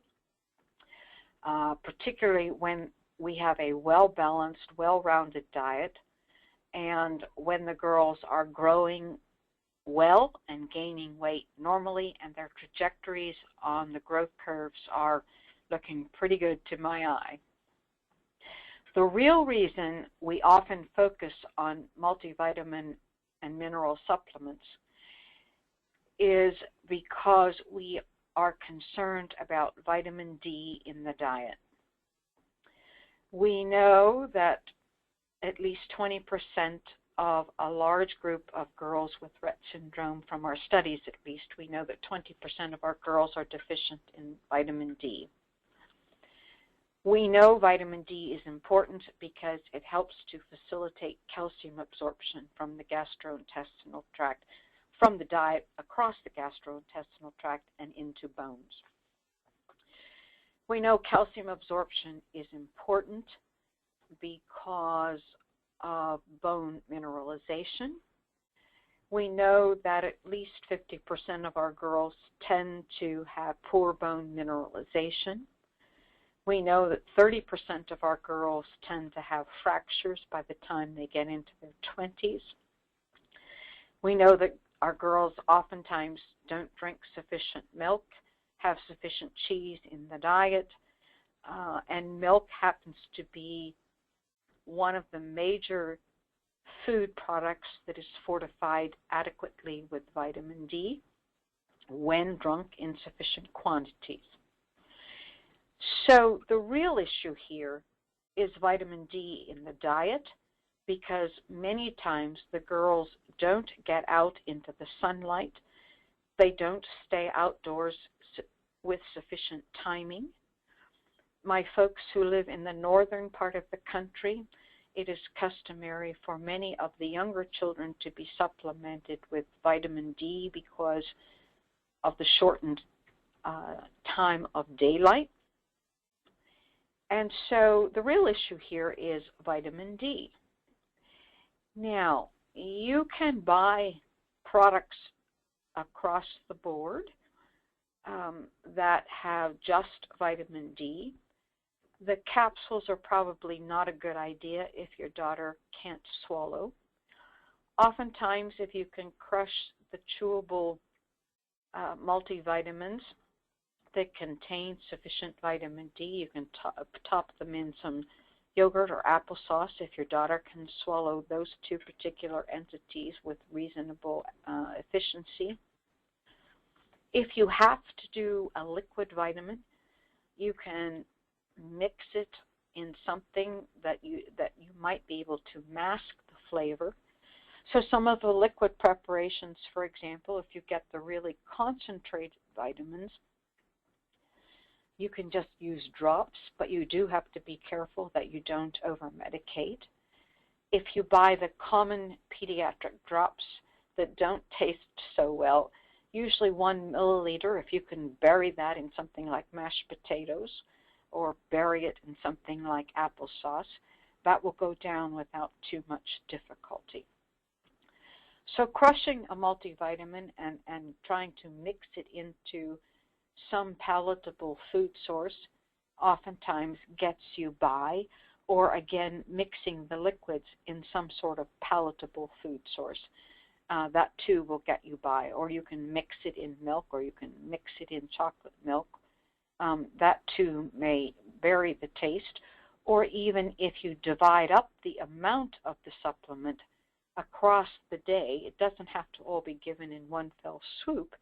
particularly when we have a well-balanced, well-rounded diet, and when the girls are growing well and gaining weight normally, and their trajectories on the growth curves are looking pretty good to my eye. The real reason we often focus on multivitamin and mineral supplements is because we are concerned about vitamin D in the diet. We know that at least 20% of a large group of girls with Rett syndrome, from our studies at least, we know that 20% of our girls are deficient in vitamin D. We know vitamin D is important because it helps to facilitate calcium absorption from the gastrointestinal tract, from the diet across the gastrointestinal tract and into bones. We know calcium absorption is important because of bone mineralization. We know that at least 50% of our girls tend to have poor bone mineralization. We know that 30% of our girls tend to have fractures by the time they get into their 20s. We know that our girls oftentimes don't drink sufficient milk, have sufficient cheese in the diet, and milk happens to be one of the major food products that is fortified adequately with vitamin D when drunk in sufficient quantities. So the real issue here is vitamin D in the diet, because many times the girls don't get out into the sunlight. They don't stay outdoors with sufficient timing. My folks who live in the northern part of the country, it is customary for many of the younger children to be supplemented with vitamin D because of the shortened time of daylight. And so the real issue here is vitamin D. Now, you can buy products across the board that have just vitamin D. The capsules are probably not a good idea if your daughter can't swallow. Oftentimes, if you can crush the chewable multivitamins that contain sufficient vitamin D, you can top them in some yogurt or applesauce if your daughter can swallow those two particular entities with reasonable efficiency. If you have to do a liquid vitamin, you can mix it in something that you might be able to mask the flavor. So some of the liquid preparations, for example, if you get the really concentrated vitamins, you can just use drops, but you do have to be careful that you don't over-medicate. If you buy the common pediatric drops that don't taste so well, usually 1 milliliter, if you can bury that in something like mashed potatoes or bury it in something like applesauce, that will go down without too much difficulty. So crushing a multivitamin and trying to mix it into some palatable food source oftentimes gets you by, or again, mixing the liquids in some sort of palatable food source. That too will get you by, or you can mix it in milk, or you can mix it in chocolate milk. That too may vary the taste, or even if you divide up the amount of the supplement across the day, it doesn't have to all be given in one fell swoop,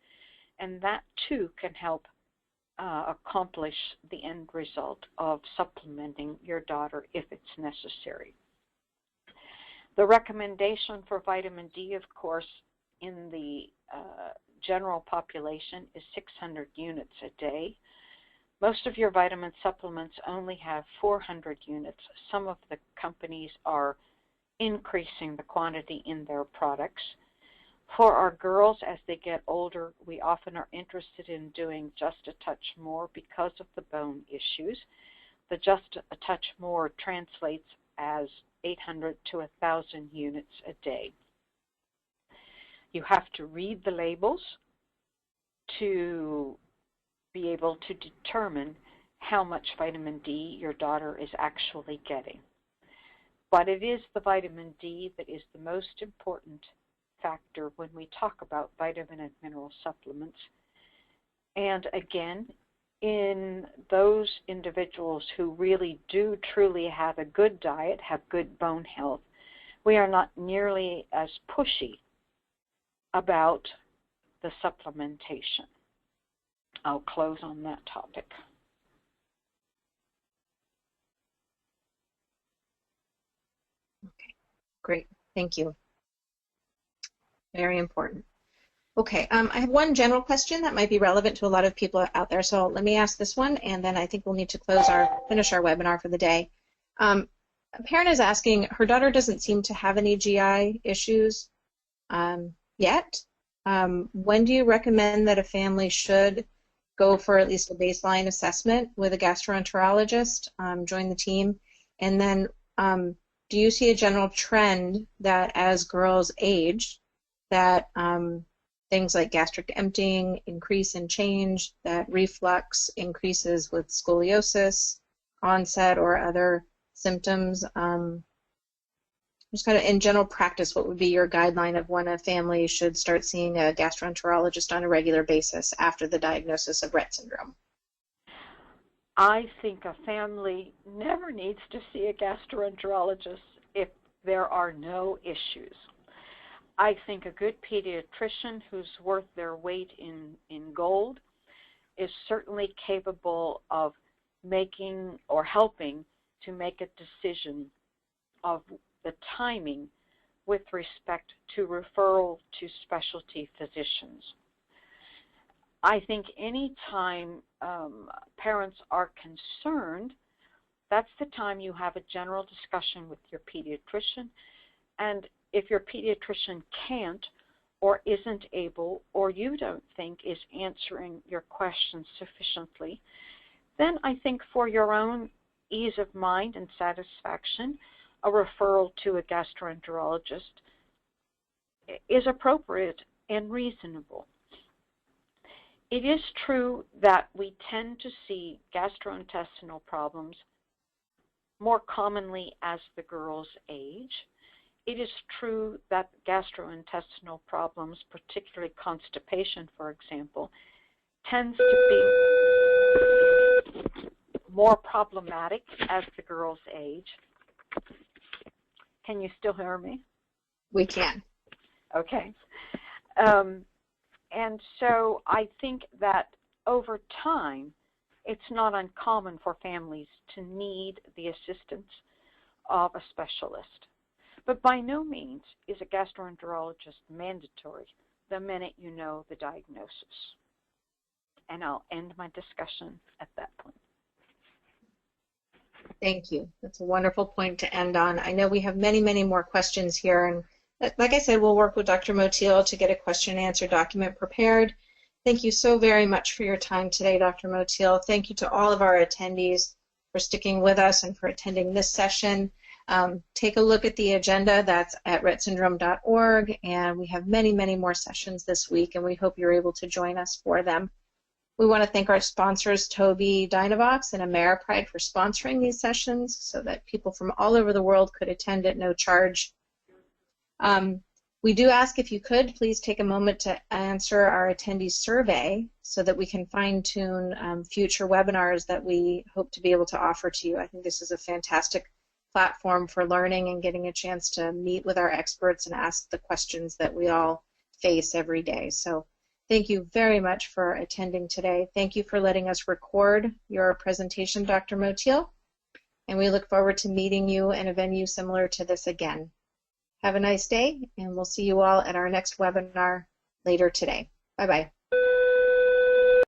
and that too can help accomplish the end result of supplementing your daughter if it's necessary. The recommendation for vitamin D, of course, in the general population is 600 units a day. Most of your vitamin supplements only have 400 units. Some of the companies are increasing the quantity in their products. For our girls, as they get older, we often are interested in doing just a touch more because of the bone issues. The just a touch more translates as 800 to 1,000 units a day. You have to read the labels to be able to determine how much vitamin D your daughter is actually getting. But it is the vitamin D that is the most important factor when we talk about vitamin and mineral supplements. And again, in those individuals who really do truly have a good diet, have good bone health, we are not nearly as pushy about the supplementation. I'll close on that topic. Okay, great. Thank you. Very important. Okay, I have one general question that might be relevant to a lot of people out there, so let me ask this one, and then I think we'll need to finish our webinar for the day. A parent is asking, her daughter doesn't seem to have any GI issues yet. When do you recommend that a family should go for at least a baseline assessment with a gastroenterologist, join the team, and then do you see a general trend that as girls age, that things like gastric emptying increase and change, that reflux increases with scoliosis onset or other symptoms? Just kind of in general practice, what would be your guideline of when a family should start seeing a gastroenterologist on a regular basis after the diagnosis of Rett syndrome? I think a family never needs to see a gastroenterologist if there are no issues. I think a good pediatrician who's worth their weight in gold is certainly capable of making or helping to make a decision of the timing with respect to referral to specialty physicians. I think any time parents are concerned, that's the time you have a general discussion with your pediatrician. And if your pediatrician can't or isn't able, or you don't think is answering your questions sufficiently, then I think for your own ease of mind and satisfaction, a referral to a gastroenterologist is appropriate and reasonable. It is true that we tend to see gastrointestinal problems more commonly as the girls age. It is true that gastrointestinal problems, particularly constipation, for example, tends to be more problematic as the girls age. Can you still hear me? We can. Okay. And so I think that over time, it's not uncommon for families to need the assistance of a specialist. But by no means is a gastroenterologist mandatory the minute you know the diagnosis. And I'll end my discussion at that point. Thank you. That's a wonderful point to end on. I know we have many, many more questions here, and like I said, we'll work with Dr. Motil to get a question and answer document prepared. Thank you so very much for your time today, Dr. Motil. Thank you to all of our attendees for sticking with us and for attending this session. Take a look at the agenda. That's at rettsyndrome.org, and we have many, many more sessions this week, and we hope you're able to join us for them. We want to thank our sponsors, Tobii Dynavox and Ameripride, for sponsoring these sessions so that people from all over the world could attend at no charge. We do ask if you could please take a moment to answer our attendee survey so that we can fine-tune future webinars that we hope to be able to offer to you. I think this is a fantastic platform for learning and getting a chance to meet with our experts and ask the questions that we all face every day. So Thank you very much for attending today. Thank you for letting us record your presentation, Dr. Motil, and we look forward to meeting you in a venue similar to this again. Have a nice day, and we'll see you all at our next webinar later today. Bye-bye.